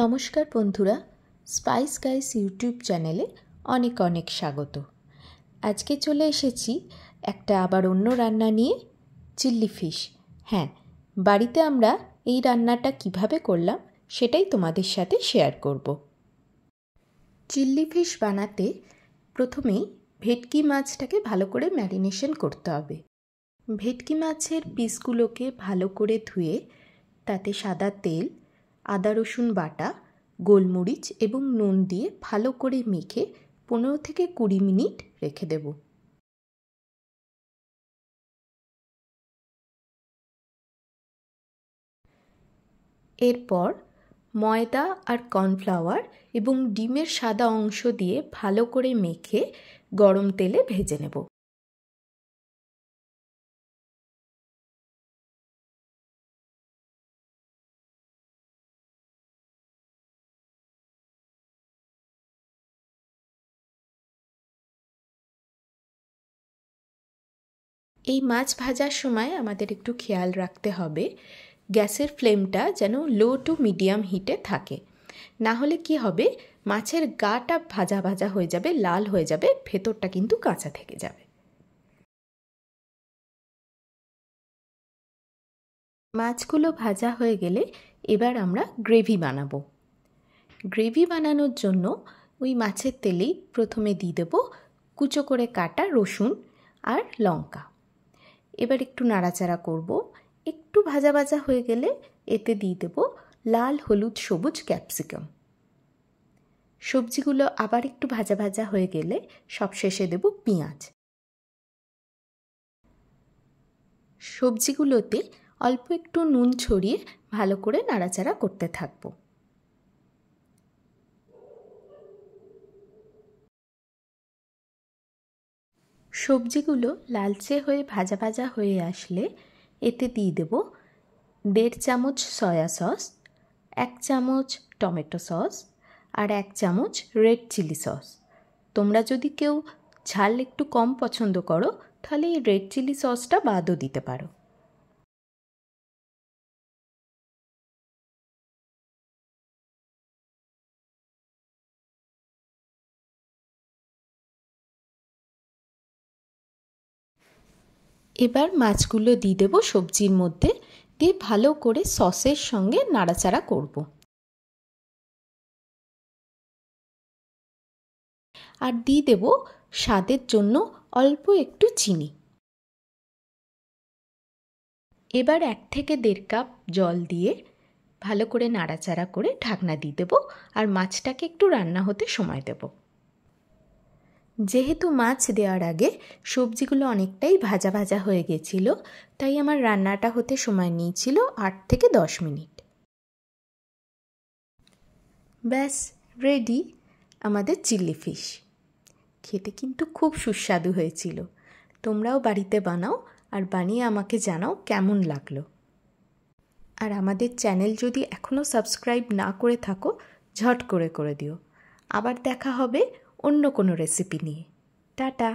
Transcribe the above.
নমস্কার বন্ধুরা, spice guys YouTube চ্যানেলে অনেক অনেক স্বাগত। আজকে চলে এসেছি একটা আবার অন্য রান্না নিয়ে, চিল্লি ফিশ। হ্যাঁ, বাড়িতে আমরা এই রান্নাটা কিভাবে করলাম সেটাই তোমাদের সাথে শেয়ার করব। চিল্লি ফিশ বানাতে প্রথমেই ভেটকি মাছটাকে ভালো করে ম্যারিনেশন করতে হবে। ভেটকি মাছের পিসগুলোকে ভালো করে ধুয়ে তাতে সাদা তেল, আদা রসুন বাটা, গোলমরিচ এবং নুন দিয়ে ভালো করে মেখে 15 থেকে 20 মিনিট রেখে দেব। এরপর ময়দা আর কর্নফ্লাওয়ার এবং ডিমের সাদা অংশ দিয়ে ভালো করে মেখে গরম তেলে ভেজে নেব। এই মাছ ভাজার সময় আমাদের একটু খেয়াল রাখতে হবে গ্যাসের ফ্লেমটা যেন লো টু মিডিয়াম হিটে থাকে, না হলে কি হবে, মাছের গাটা ভাজা ভাজা হয়ে যাবে, লাল হয়ে যাবে, ভেতরটা কিন্তু কাঁচা থেকে যাবে। মাছগুলো ভাজা হয়ে গেলে এবার আমরা গ্রেভি বানাবো। গ্রেভি বানানোর জন্য ওই মাছের তেলেই প্রথমে দিয়ে দেব কুচো করে কাটা রসুন আর লঙ্কা। এবার একটু নাড়াচাড়া করব। একটু ভাজা ভাজা হয়ে গেলে এতে দিয়ে দেব লাল, হলুদ, সবুজ ক্যাপসিকাম। সবজিগুলো আবার একটু ভাজা ভাজা হয়ে গেলে সবশেষে দেব পেঁয়াজ। সবজিগুলোতে অল্প একটু নুন ছড়িয়ে ভালো করে নাড়াচাড়া করতে থাকব। সবজিগুলো লালচে হয়ে ভাজা ভাজা হয়ে আসলে এতে দিয়ে দেব 1.5 চামচ সয়া সস, 1 চামচ টমেটো সস আর 1 চামচ রেড চিলি সস। তোমরা যদি কেউ ঝাল একটু কম পছন্দ করো তাহলে এই রেড চিলি সসটা বাদও দিতে পারো। এবার মাছগুলো দিয়ে দেবো সবজির মধ্যে, দিয়ে ভালো করে সসের সঙ্গে নাড়াচাড়া করব। আর দিয়ে দেব স্বাদের জন্য অল্প একটু চিনি। এবার 1 থেকে 1.5 কাপ জল দিয়ে ভালো করে নাড়াচাড়া করে ঢাকনা দিয়ে দেব আর মাছটাকে একটু রান্না হতে সময় দেব। যেহেতু মাছ দেওয়ার আগে সবজিগুলো অনেকটাই ভাজা ভাজা হয়ে গেছিল, তাই আমার রান্নাটা হতে সময় নিয়েছিল 8 থেকে 10 মিনিট। ব্যাস রেডি আমাদের চিল্লি ফিশ। খেতে কিন্তু খুব সুস্বাদু হয়েছিল। তোমরাও বাড়িতে বানাও আর বানিয়ে আমাকে জানাও কেমন লাগলো। আর আমাদের চ্যানেল যদি এখনও সাবস্ক্রাইব না করে থাকো, ঝট করে দিও। আবার দেখা হবে অন্য কোনো রেসিপি নিয়ে। টাটা।